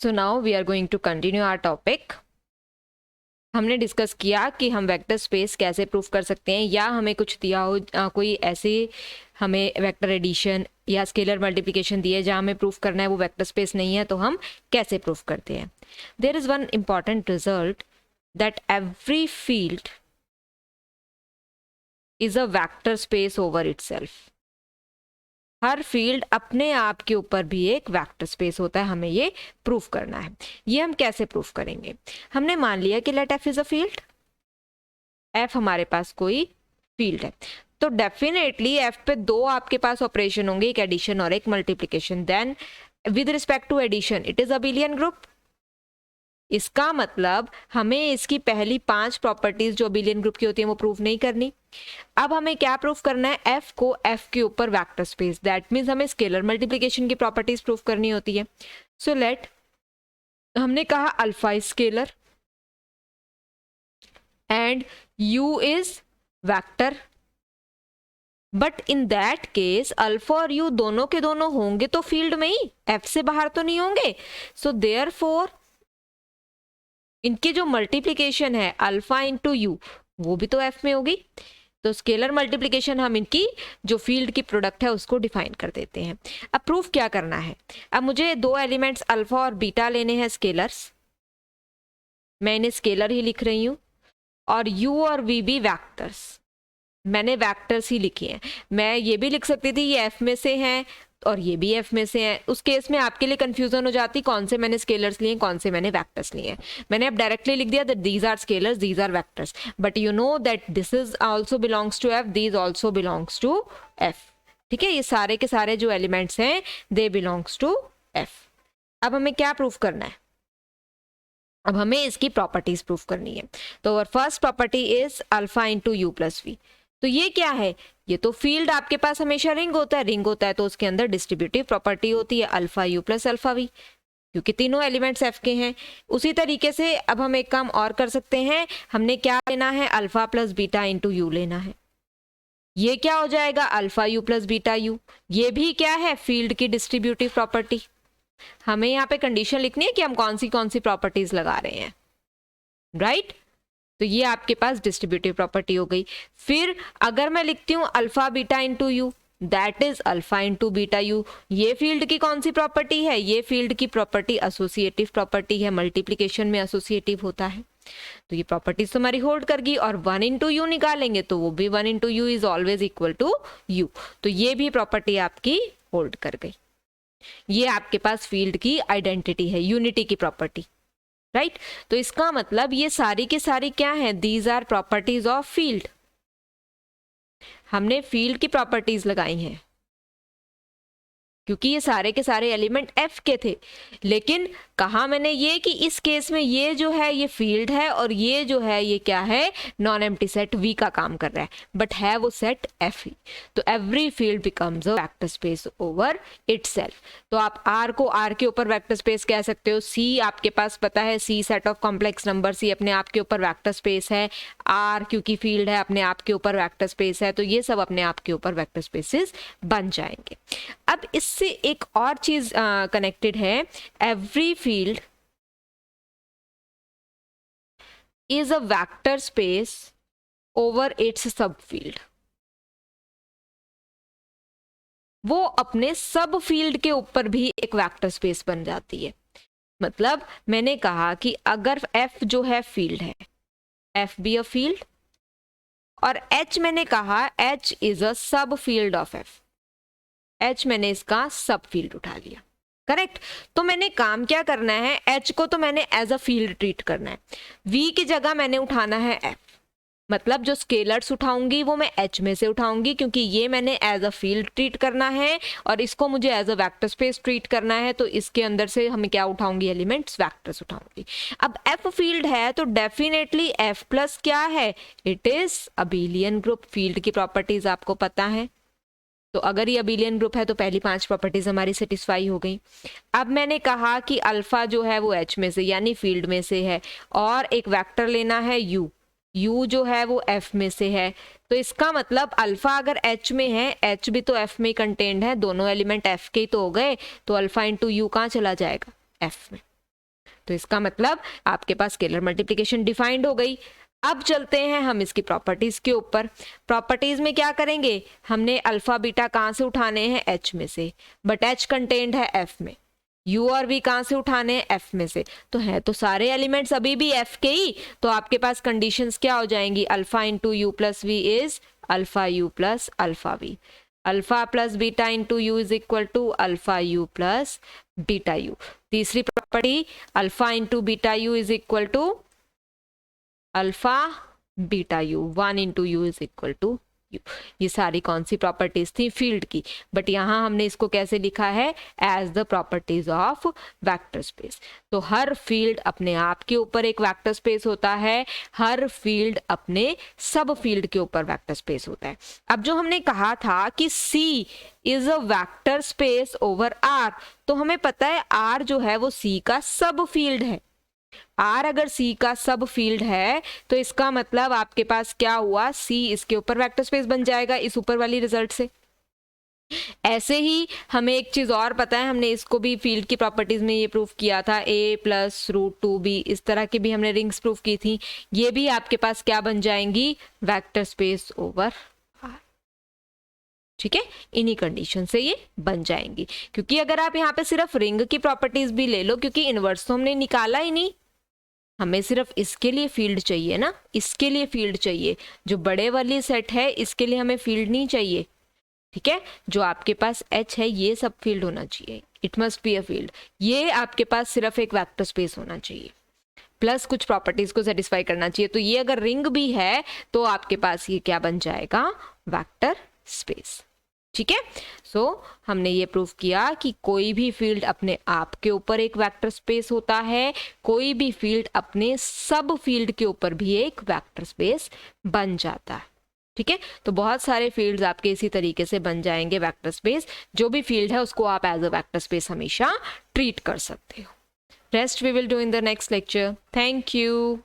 So now we are going to continue our topic. हमने discuss किया कि हम वेक्टर स्पेस कैसे प्रूफ कर सकते हैं, या हमें कुछ दिया हो कोई ऐसे हमें वेक्टर एडिशन या स्केलर मल्टीप्लिकेशन दिए जहाँ हमें प्रूफ करना है वो वेक्टर स्पेस नहीं है, तो हम कैसे प्रूफ करते हैं. There is one important result that every field is a vector space over itself. हर फील्ड अपने आप के ऊपर भी एक वेक्टर स्पेस होता है, हमें ये प्रूफ करना है. ये हम कैसे प्रूफ करेंगे? हमने मान लिया कि let F is a field, F हमारे पास कोई फील्ड है, तो डेफिनेटली एफ पे दो आपके पास ऑपरेशन होंगे, एक एडिशन और एक multiplication. Then with respect to addition it is abelian group. इसका मतलब हमें इसकी पहली 5 प्रॉपर्टीज जो अबिलियन ग्रुप की होती है वो प्रूव नहीं करनी. अब हमें क्या प्रूफ करना है? एफ को एफ के ऊपर वेक्टर स्पेस. दैट मीन्स हमें स्केलर मल्टीप्लिकेशन की प्रॉपर्टीज प्रूफ करनी होती है. सो लेट, हमने कहा alpha is scalar and you is vector, but in that case alpha और यू दोनों के दोनों होंगे तो फील्ड में ही, एफ से बाहर तो नहीं होंगे. सो देयरफॉर इनकी जो मल्टीप्लिकेशन है अल्फा इंटू यू वो भी तो एफ में होगी. तो स्केलर मल्टीप्लिकेशन हम इनकी जो फील्ड की प्रोडक्ट है उसको डिफाइन कर देते हैं. अब प्रूफ क्या करना है? अब मुझे दो एलिमेंट्स अल्फा और बीटा लेने हैं स्केलर्स, मैं इन्हें स्केलर ही लिख रही हूँ, और यू और वी भी वैक्टर्स, मैंने वैक्टर्स ही लिखे हैं. मैं ये भी लिख सकती थी ये एफ में से हैं और ये भी एफ में से हैं. उस केस में आपके लिए कंफ्यूजन हो जाती कौन से मैंने स्केलर्स लिए कौन से मैंने वैक्टर्स लिए. मैंने अब डायरेक्टली लिख दिया that these are scalars, these are vectors, but you know that this is also belongs to F, these also belongs to F. ठीक है, ये सारे के सारे जो एलिमेंट्स हैं दे बिलोंग्स टू एफ. अब हमें क्या प्रूफ करना है? अब हमें इसकी प्रॉपर्टीज प्रूफ करनी है. तो और first property is alpha into you plus v. तो ये क्या है? ये तो फील्ड आपके पास हमेशा रिंग होता है, रिंग होता है तो उसके अंदर डिस्ट्रीब्यूटिव प्रॉपर्टी होती है alpha you plus alpha v, क्योंकि तीनों एलिमेंट्स एफ के हैं. उसी तरीके से अब हम एक काम और कर सकते हैं, हमने क्या लेना है? Alpha plus beta into you लेना है. ये क्या हो जाएगा? Alpha u plus beta you. ये भी क्या है? फील्ड की डिस्ट्रीब्यूटिव प्रॉपर्टी. हमें यहाँ पे कंडीशन लिखनी है कि हम कौन सी प्रॉपर्टीज लगा रहे हैं, राइट? तो ये आपके पास डिस्ट्रीब्यूटिव प्रॉपर्टी हो गई. फिर अगर मैं लिखती हूँ alpha beta into you, that is alpha into beta you. ये फील्ड की कौन सी प्रॉपर्टी है? ये फील्ड की प्रॉपर्टी एसोसिएटिव प्रॉपर्टी है, मल्टीप्लिकेशन में एसोसिएटिव होता है. तो ये प्रॉपर्टीज तो हमारी होल्ड करगी. और 1 इंटू यू निकालेंगे तो वो भी 1 into you is always equal to u. तो ये भी प्रॉपर्टी आपकी होल्ड कर गई. ये आपके पास फील्ड की आइडेंटिटी है, यूनिटी की प्रॉपर्टी, राइट? तो इसका मतलब ये सारी की सारी क्या है? These are properties of field. हमने फील्ड की प्रॉपर्टीज लगाई हैं क्योंकि ये सारे के सारे एलिमेंट एफ के थे. लेकिन कहा मैंने ये कि इस केस में ये जो है ये फील्ड है और ये जो है ये क्या है? नॉन एम्प्टी सेट वी का काम कर रहा है, बट है वो सेट एफ ही. तो every field becomes a vector space over itself. तो आप आर को आर के ऊपर वेक्टर स्पेस कह सकते हो. सी आपके पास पता है, सी सेट ऑफ कॉम्प्लेक्स नंबर, सी अपने आप के ऊपर वेक्टर स्पेस है. आर क्योंकि फील्ड है अपने आप के ऊपर वेक्टर स्पेस है. तो ये सब अपने आप के ऊपर वेक्टर स्पेसेस बन जाएंगे. अब इससे एक और चीज कनेक्टेड है. Every field is a vector space over it's सब फील्ड. वो अपने सब फील्ड के ऊपर भी एक वेक्टर स्पेस बन जाती है. मतलब मैंने कहा कि अगर एफ जो है फील्ड है, एफ बी अ फील्ड, और एच मैंने कहा एच इज अ सब फील्ड ऑफ एफ. एच मैंने इसका सब फील्ड उठा लिया, करेक्ट? तो मैंने काम क्या करना है? एच को तो मैंने एज अ फील्ड ट्रीट करना है. वी की जगह मैंने उठाना है एफ. मतलब जो स्केलर्स उठाऊंगी वो मैं एच में से उठाऊंगी, क्योंकि ये मैंने एज अ फील्ड ट्रीट करना है और इसको मुझे as a vector space treat करना है. तो इसके अंदर से हमें क्या उठाऊंगी? Elements, vectors उठाऊंगी. अब एफ फील्ड है तो डेफिनेटली एफ प्लस क्या है? It is abelian group. Field की प्रॉपर्टीज आपको पता है, तो अगर ये अबिलियन ग्रुप है तो पहली 5 प्रॉपर्टीज हमारी सेटिस्फाई हो गई. अब मैंने कहा कि अल्फा जो है वो एच में से यानी फील्ड में से है, और एक वेक्टर लेना है यू. यू जो है वो एफ में से है. तो इसका मतलब अल्फा अगर एच में है, एच भी तो एफ में कंटेन्ड है, दोनों एलिमेंट एफ के ही तो हो गए. तो अल्फा इंटू यू कहाँ चला जाएगा? एफ में. तो इसका मतलब आपके पास स्केलर मल्टीप्लिकेशन डिफाइंड हो गई। अब चलते हैं हम इसकी प्रॉपर्टीज के ऊपर। प्रॉपर्टीज में क्या करेंगे, हमने अल्फा बीटा कहाँ से उठाने हैं, एच में से, बट एच कंटेन्ड है एफ में। यू और वी कहाँ से उठाने हैं, एफ में से। तो है तो सारे एलिमेंट्स अभी भी एफ के ही, तो आपके पास कंडीशंस क्या हो जाएंगी, alpha into you plus V is alpha you plus alpha V, alpha plus beta into you is equal to alpha you plus beta U. तीसरी property, alpha into beta U is equal to alpha beta U, 1 into you is equal to U. ये सारी कौन सी properties थी, field की, but यहां हमने इसको कैसे लिखा है, as the properties of vector space. तो हर फील्ड अपने आप के ऊपर एक वेक्टर स्पेस होता है, हर फील्ड अपने सब फील्ड के ऊपर वेक्टर स्पेस होता है। अब जो हमने कहा था कि C is a vector space over R, तो हमें पता है R जो है वो C का सब फील्ड है। R अगर C का सब फील्ड है तो इसका मतलब आपके पास क्या हुआ, C इसके ऊपर वेक्टर स्पेस बन जाएगा इस ऊपर वाली रिजल्ट से। ऐसे ही हमें एक चीज और पता है, हमने इसको भी फील्ड की प्रॉपर्टीज में ये प्रूफ किया था, A प्लस रूट 2B, इस तरह की भी हमने रिंग्स प्रूफ की थी। ये भी आपके पास क्या बन जाएंगी, वेक्टर स्पेस ओवर R। ठीक है, इन्हीं कंडीशन से ये बन जाएंगी। क्योंकि अगर आप यहाँ पे सिर्फ रिंग की प्रॉपर्टीज भी ले लो, क्योंकि इनवर्स तो हमने निकाला ही नहीं, हमें सिर्फ इसके लिए फील्ड चाहिए ना, इसके लिए फील्ड चाहिए। जो बड़े वाली सेट है इसके लिए हमें फील्ड नहीं चाहिए। ठीक है, जो आपके पास H है ये सब फील्ड होना चाहिए, it must be a field. ये आपके पास सिर्फ एक वेक्टर स्पेस होना चाहिए, प्लस कुछ प्रॉपर्टीज को सेटिस्फाई करना चाहिए। तो ये अगर रिंग भी है तो आपके पास ये क्या बन जाएगा, वेक्टर स्पेस। ठीक है, सो हमने ये प्रूफ किया कि कोई भी फील्ड अपने आप के ऊपर एक वेक्टर स्पेस होता है, कोई भी फील्ड अपने सब फील्ड के ऊपर भी एक वेक्टर स्पेस बन जाता है। ठीक है, तो बहुत सारे फील्ड्स आपके इसी तरीके से बन जाएंगे वेक्टर स्पेस। जो भी फील्ड है उसको आप एज अ वेक्टर स्पेस हमेशा ट्रीट कर सकते हो। Rest we will do in the next lecture. Thank you.